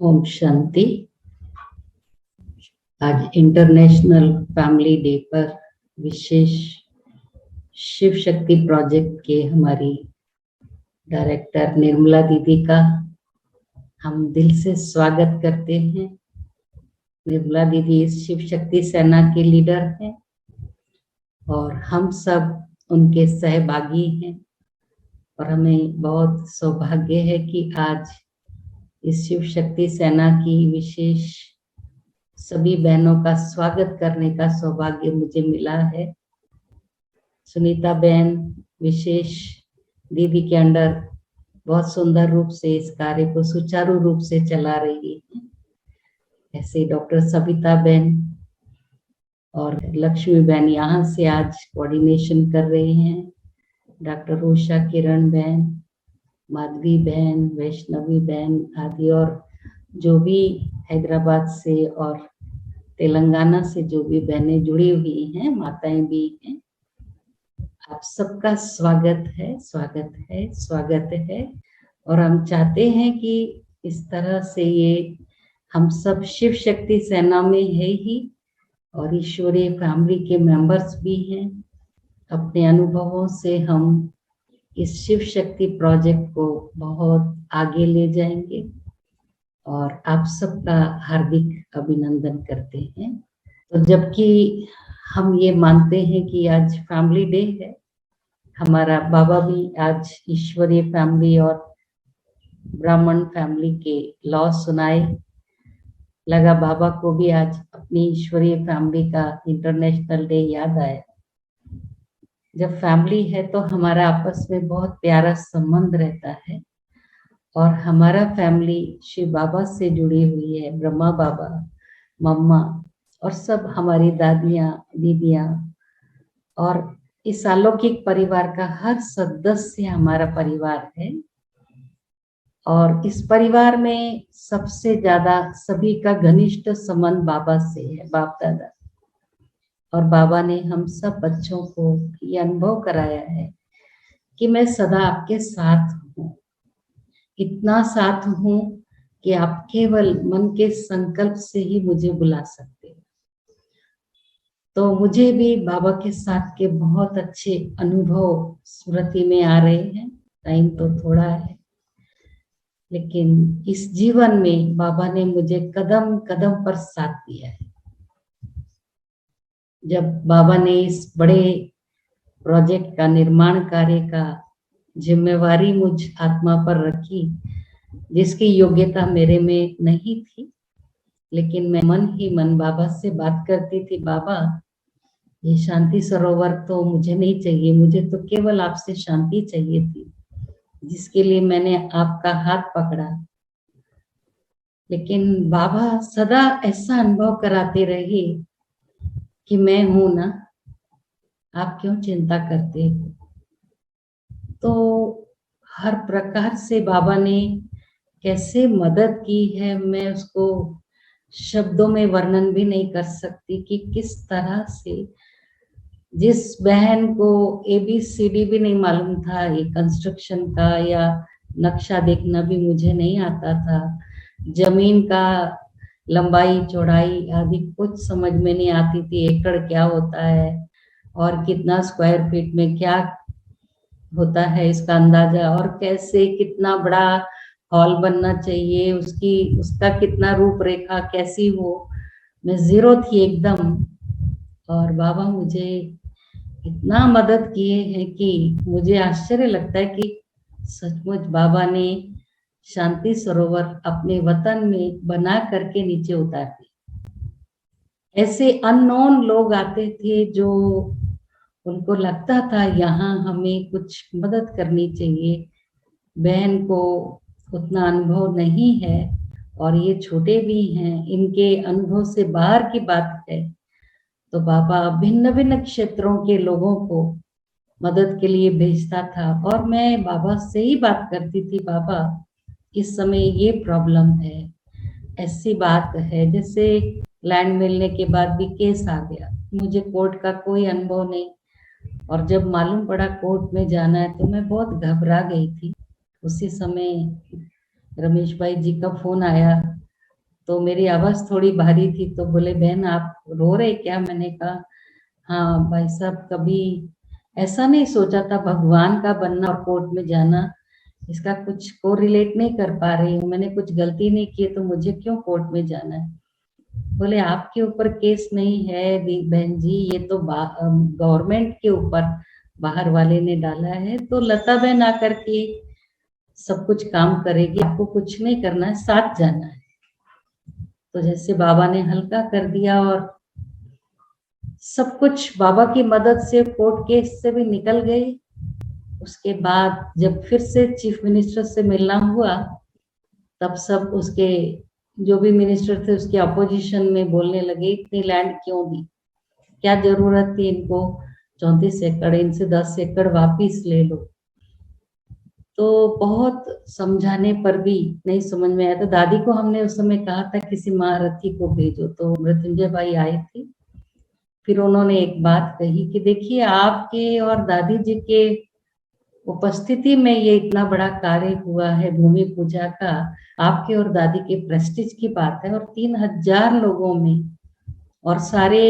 ओम शांति। आज international family day पर विशेष Shiv Shakti project के हमारी डायरेक्टर निर्मला दीदी का हम दिल से स्वागत करते हैं। निर्मला दीदी इस शिव शक्ति सेना के लीडर हैं और हम सब उनके सहभागी हैं और हमें बहुत सौभाग्य है कि आज इस शिव शक्ति सेना की विशेष सभी बहनों का स्वागत करने का सौभाग्य मुझे मिला है। सुनीता बहन विशेष दीदी के अंडर बहुत सुंदर रूप से इस कार्य को सुचारू रूप से चला रही है। ऐसे डॉक्टर सविता बहन और लक्ष्मी बहन यहाँ से आज कोऑर्डिनेशन कर रहे हैं। डॉक्टर उषा किरण बहन, माधवी बहन, वैष्णवी बहन आदि और जो भी हैदराबाद से और तेलंगाना से जो भी बहनें जुड़ी हुई हैं, माताएं भी हैं, आप सबका स्वागत है, स्वागत है, स्वागत है। और हम चाहते हैं कि इस तरह से ये हम सब शिव शक्ति सेना में है ही और ईश्वरीय फैमिली के मेंबर्स भी हैं। अपने अनुभवों से हम इस शिव शक्ति प्रोजेक्ट को बहुत आगे ले जाएंगे और आप सबका हार्दिक अभिनंदन करते हैं। तो जबकि हम ये मानते हैं कि आज फैमिली डे है, हमारा बाबा भी आज ईश्वरीय फैमिली और ब्राह्मण फैमिली के लॉ सुनाए। लगा बाबा को भी आज अपनी ईश्वरीय फैमिली का इंटरनेशनल डे याद आया। जब फैमिली है तो हमारा आपस में बहुत प्यारा संबंध रहता है और हमारा फैमिली शिव बाबा से जुड़ी हुई है। ब्रह्मा बाबा, मम्मा और सब हमारी दादियाँ, दीदियाँ और इस अलौकिक परिवार का हर सदस्य हमारा परिवार है। और इस परिवार में सबसे ज्यादा सभी का घनिष्ठ संबंध बाबा से है, बाप दादा। और बाबा ने हम सब बच्चों को ये अनुभव कराया है कि मैं सदा आपके साथ हूँ, इतना साथ हूँ कि आप केवल मन के संकल्प से ही मुझे बुला सकते हो। तो मुझे भी बाबा के साथ के बहुत अच्छे अनुभव स्मृति में आ रहे हैं। टाइम तो थोड़ा है, लेकिन इस जीवन में बाबा ने मुझे कदम कदम पर साथ दिया है। जब बाबा ने इस बड़े प्रोजेक्ट का निर्माण कार्य का जिम्मेवारी मुझ आत्मा पर रखी, जिसकी योग्यता मेरे में नहीं थी, लेकिन मैं मन ही मन बाबा से बात करती थी, बाबा ये शांति सरोवर तो मुझे नहीं चाहिए, मुझे तो केवल आपसे शांति चाहिए थी, जिसके लिए मैंने आपका हाथ पकड़ा। लेकिन बाबा सदा ऐसा अनुभव कराते रहे कि मैं हूं ना, आप क्यों चिंता करते हो। तो हर प्रकार से बाबा ने कैसे मदद की है, मैं उसको शब्दों में वर्णन भी नहीं कर सकती कि किस तरह से। जिस बहन को ABCD भी नहीं मालूम था, ये कंस्ट्रक्शन का या नक्शा देखना भी मुझे नहीं आता था, जमीन का लंबाई चौड़ाई आदि कुछ समझ में नहीं आती थी, एकड़ क्या होता है और कितना स्क्वायर फीट में क्या होता है इसका अंदाजा, और कैसे कितना बड़ा हॉल बनना चाहिए, उसका कितना रूपरेखा कैसी हो, मैं जीरो थी एकदम। और बाबा मुझे इतना मदद किए हैं कि मुझे आश्चर्य लगता है कि सचमुच बाबा ने शांति सरोवर अपने वतन में बना करके नीचे उतारते। ऐसे अननोन लोग आते थे जो उनको लगता था यहाँ हमें कुछ मदद करनी चाहिए। बहन को उतना अनुभव नहीं है और ये छोटे भी हैं, इनके अनुभव से बाहर की बात है। तो बाबा भिन्न भिन्न क्षेत्रों के लोगों को मदद के लिए भेजता था और मैं बाबा से ही बात करती थी, बाबा इस समय ये प्रॉब्लम है, ऐसी बात है। जैसे लैंड मिलने के बाद भी केस आ गया, मुझे कोर्ट का कोई अनुभव नहीं, और जब मालूम पड़ा कोर्ट में जाना है तो मैं बहुत घबरा गई थी। उसी समय रमेश भाई जी का फोन आया तो मेरी आवाज थोड़ी भारी थी, तो बोले बहन आप रो रहे क्या? मैंने कहा हाँ भाई साहब, कभी ऐसा नहीं सोचा था भगवान का बनना और कोर्ट में जाना, इसका कुछ को रिलेट नहीं कर पा रही हूँ। मैंने कुछ गलती नहीं की तो मुझे क्यों कोर्ट में जाना है? बोले आपके ऊपर केस नहीं है बहन जी, ये तो गवर्नमेंट के ऊपर बाहर वाले ने डाला है, तो लता बहन आकर के सब कुछ काम करेगी, आपको कुछ नहीं करना है, साथ जाना है। तो जैसे बाबा ने हल्का कर दिया और सब कुछ बाबा की मदद से कोर्ट केस से भी निकल गई। उसके बाद जब फिर से चीफ मिनिस्टर से मिलना हुआ, तब सब उसके जो भी मिनिस्टर थे उसके अपोजिशन में बोलने लगे इतनी लैंड क्यों दी, क्या जरूरत थी इनको 34 एकड़, इनसे 10 एकड़ वापिस ले लो। तो बहुत समझाने पर भी नहीं समझ में आया, तो दादी को हमने उस समय कहा था किसी महारथी को भेजो, तो मृत्युंजय भाई आए थे। फिर उन्होंने एक बात कही कि देखिए आपके और दादी जी के उपस्थिति में ये इतना बड़ा कार्य हुआ है भूमि पूजा का, आपके और दादी के प्रेस्टीज की बात है, और 3000 लोगों में और सारे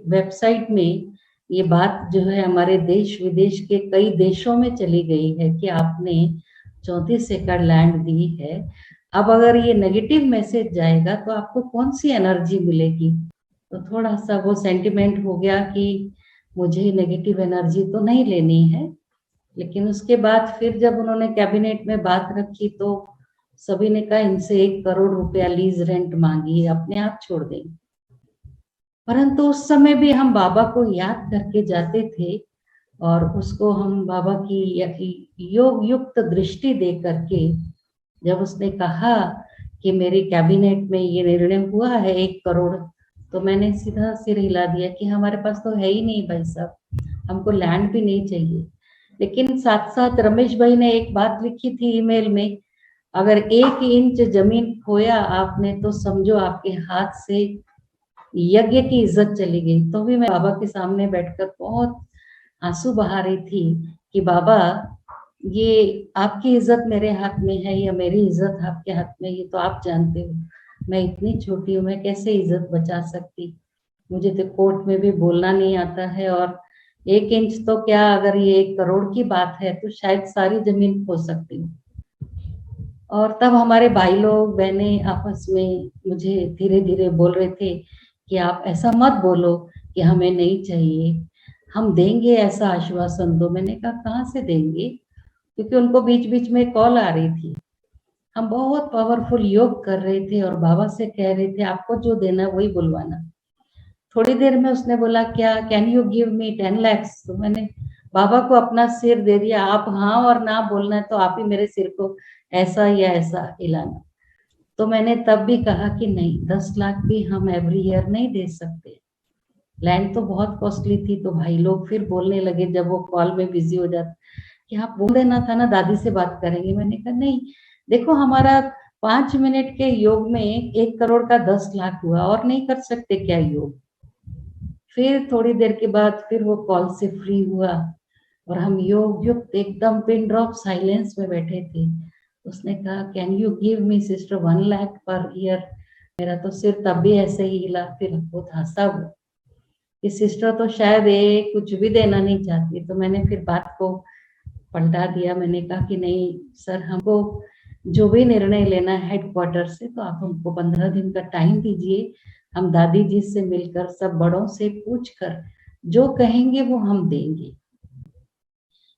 वेबसाइट में ये बात जो है हमारे देश विदेश के कई देशों में चली गई है कि आपने 34 एकड़ लैंड दी है। अब अगर ये नेगेटिव मैसेज जाएगा तो आपको कौन सी एनर्जी मिलेगी? तो थोड़ा सा वो सेंटिमेंट हो गया कि मुझे नेगेटिव एनर्जी तो नहीं लेनी है। लेकिन उसके बाद फिर जब उन्होंने कैबिनेट में बात रखी तो सभी ने कहा इनसे 1 करोड़ रुपया लीज रेंट मांगी, अपने आप छोड़ देंगे। परंतु उस समय भी हम बाबा को याद करके जाते थे और उसको हम बाबा की योग युक्त दृष्टि दे करके, जब उसने कहा कि मेरे कैबिनेट में ये निर्णय हुआ है 1 करोड़, तो मैंने सीधा सिर हिला दिया कि हमारे पास तो है ही नहीं भाई साहब, हमको लैंड भी नहीं चाहिए। लेकिन साथ साथ रमेश भाई ने एक बात लिखी थी ईमेल में, अगर 1 इंच जमीन खोया आपने तो समझो आपके हाथ से यज्ञ की इज्जत चली गई। तो भी मैं बाबा के सामने बैठकर बहुत आंसू बहा रही थी कि बाबा ये आपकी इज्जत मेरे हाथ में है या मेरी इज्जत आपके हाथ में, ये तो आप जानते हो। मैं इतनी छोटी हूँ, मैं कैसे इज्जत बचा सकती? मुझे तो कोर्ट में भी बोलना नहीं आता है, और 1 इंच तो क्या, अगर ये 1 करोड़ की बात है तो शायद सारी जमीन खो सकती हूँ। और तब हमारे भाई लोग बहने आपस में मुझे धीरे धीरे बोल रहे थे कि आप ऐसा मत बोलो कि हमें नहीं चाहिए, हम देंगे, ऐसा आश्वासन दो। मैंने कहा कहाँ से देंगे, क्योंकि उनको बीच बीच में कॉल आ रही थी। हम बहुत पावरफुल योग कर रहे थे और बाबा से कह रहे थे आपको जो देना वही बुलवाना। थोड़ी देर में उसने बोला क्या, can you give me 10 lakhs? तो मैंने बाबा को अपना सिर दे दिया, आप हाँ और ना बोलना है तो आप ही मेरे सिर को ऐसा या ऐसा हिलाना। तो मैंने तब भी कहा कि नहीं, 10 लाख भी हम एवरी ईयर नहीं दे सकते, लैंड तो बहुत कॉस्टली थी। तो भाई लोग फिर बोलने लगे जब वो कॉल में बिजी हो जाते कि आप बोल देना था ना, दादी से बात करेंगे। मैंने कहा नहीं, देखो हमारा 5 मिनट के योग में 1 करोड़ का 10 लाख हुआ, और नहीं कर सकते क्या योग? फिर थोड़ी देर के बाद फिर वो कॉल से फ्री हुआ और हम योग युक्त एकदम पिन ड्रॉप साइलेंस में बैठे थे। उसने कहा can you give me sister 1 lakh per year? मेरा तो सिर तब भी ऐसे ही हिला। फिर बहुत हंसा वो कि सिस्टर तो शायद ये कुछ भी देना नहीं चाहती। तो मैंने फिर बात को पलटा दिया, मैंने कहा कि नहीं सर, हमको जो भी निर्णय लेना है हेडक्वार्टर से, तो आप हमको 15 दिन का टाइम दीजिए, हम दादी जी से मिलकर सब बड़ों से पूछकर जो कहेंगे वो हम देंगे।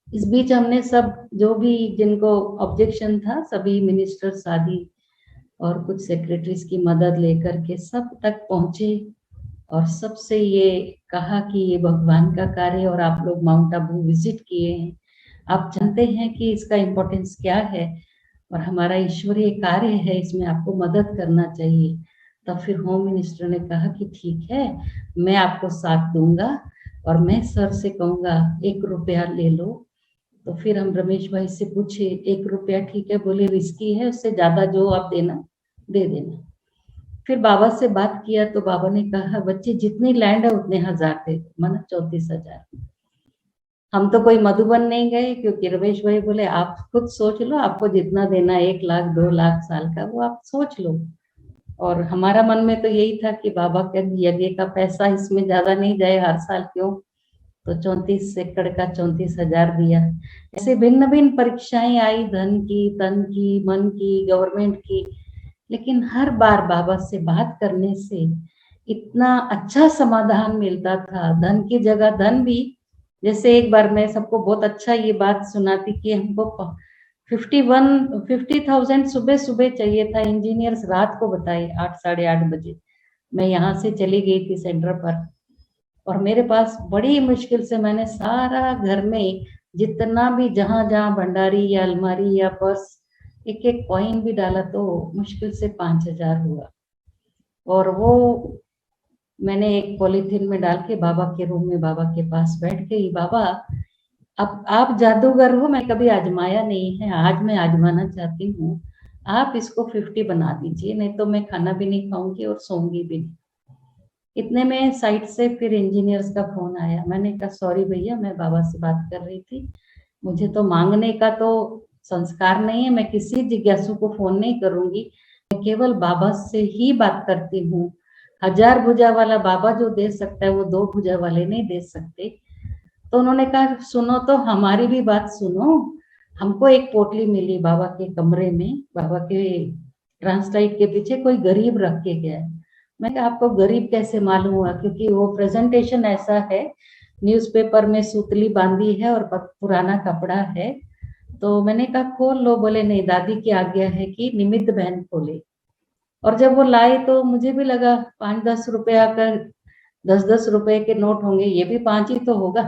इस बीच हमने सब जो भी जिनको ऑब्जेक्शन था सभी मिनिस्टर्स आदि और कुछ सेक्रेटरीज की मदद लेकर के सब तक पहुंचे और सबसे ये कहा कि ये भगवान का कार्य है और आप लोग माउंट आबू विजिट किए हैं, आप जानते हैं कि इसका इम्पोर्टेंस क्या है और हमारा ईश्वरीय कार्य है, इसमें आपको मदद करना चाहिए। तब फिर होम मिनिस्टर ने कहा कि ठीक है, मैं आपको साथ दूंगा और मैं सर से कहूँगा 1 रुपया ले लो। तो फिर हम रमेश भाई से पूछे 1 रुपया ठीक है, बोले रिस्की है, उससे ज्यादा जो आप देना दे देना। फिर बाबा से बात किया तो बाबा ने कहा बच्चे जितनी लैंड है उतने हजार दे, माना 34,000। हम तो कोई मधुबन नहीं गए, क्योंकि रमेश भाई बोले आप खुद सोच लो, आपको जितना देना 1 लाख 2 लाख साल का वो आप सोच लो। और हमारा मन में तो यही था कि बाबा के यज्ञ का पैसा इसमें ज्यादा नहीं जाए हर साल क्यों, तो 34 एकड़ का 34,000 दिया। ऐसे भिन्न भिन्न परीक्षाएं आई, धन की, तन की, मन की, गवर्नमेंट की, लेकिन हर बार बाबा से बात करने से इतना अच्छा समाधान मिलता था। धन की जगह धन भी, जैसे एक बार मैं सबको बहुत अच्छा ये बात सुनाती कि हमको 50,000 सुबह सुबह चाहिए था, इंजीनियर्स रात को बताए 8 साढ़े 8 बजे। मैं यहाँ से चली गई थी सेंटर पर, और मेरे पास बड़ी मुश्किल से मैंने सारा घर में जितना भी जहां जहां भंडारी या अलमारी या पर्स एक एक कॉइन भी डाला तो मुश्किल से 5,000 हुआ। और वो मैंने एक पॉलीथीन में डाल के बाबा के रूम में बाबा के पास बैठ गई। बाबा, अब आप जादूगर हो, मैं कभी आजमाया नहीं है, आज मैं आजमाना चाहती हूँ, आप इसको 50 बना दीजिए, नहीं तो मैं खाना भी नहीं खाऊंगी और सोऊंगी भी नहीं। इतने में साइट से फिर इंजीनियर्स का फोन आया। मैंने कहा सॉरी भैया, मैं बाबा से बात कर रही थी, मुझे तो मांगने का तो संस्कार नहीं है, मैं किसी जिज्ञासु को फोन नहीं करूंगी, मैं केवल बाबा से ही बात करती हूँ। 1000 भुजा वाला बाबा जो दे सकता है वो 2 भुजा वाले नहीं दे सकते। तो उन्होंने कहा सुनो तो हमारी भी बात सुनो, हमको एक पोटली मिली बाबा के कमरे में, बाबा के ट्रांसलाइट के पीछे कोई गरीब रख के गया है। मैं कहा आपको गरीब कैसे मालूम हुआ, क्योंकि वो प्रेजेंटेशन ऐसा है, न्यूज़पेपर में सूतली बांधी है और पुराना कपड़ा है। तो मैंने कहा खोल लो, बोले नहीं, दादी की आज्ञा है कि निमित्त बहन खोले। और जब वो लाए तो मुझे भी लगा 5-10 रुपया का, 10-10 रुपए के नोट होंगे, ये भी 5 ही तो होगा।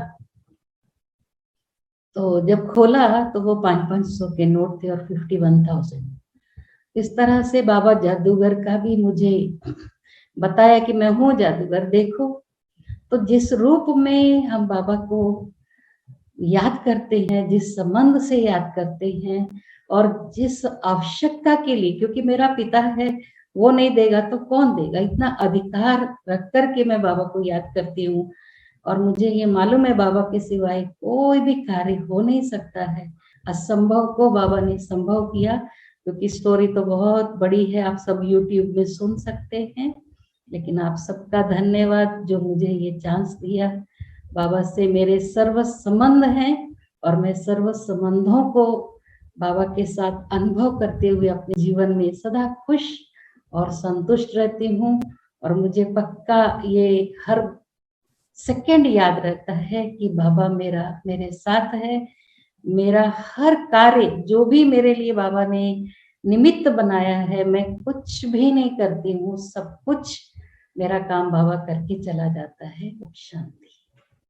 तो जब खोला तो वो 500-500 के नोट थे और 51,000। इस तरह से बाबा जादूगर का भी मुझे बताया कि मैं हूँ जादूगर, देखो। तो जिस रूप में हम बाबा को याद करते हैं, जिस संबंध से याद करते हैं, और जिस आवश्यकता के लिए, क्योंकि मेरा पिता है, वो नहीं देगा तो कौन देगा, इतना अधिकार रख करके मैं बाबा को याद करती हूँ। और मुझे ये मालूम है बाबा के सिवाय कोई भी कार्य हो नहीं सकता है। असंभव को बाबा ने संभव किया, क्योंकि स्टोरी तो बहुत बड़ी है, आप सब यूट्यूब में सुन सकते हैं। लेकिन आप सबका धन्यवाद जो मुझे ये चांस दिया। बाबा से मेरे सर्व संबंध हैं, और मैं सर्व संबंधों को बाबा के साथ अनुभव करते हुए अपने जीवन में सदा खुश और संतुष्ट रहती हूँ। और मुझे पक्का ये हर सेकंड याद रहता है कि बाबा मेरे साथ है। मेरा हर कार्य जो भी मेरे लिए बाबा ने निमित्त बनाया है, मैं कुछ भी नहीं करती हूँ, सब कुछ मेरा काम बाबा करके चला जाता है। शांति।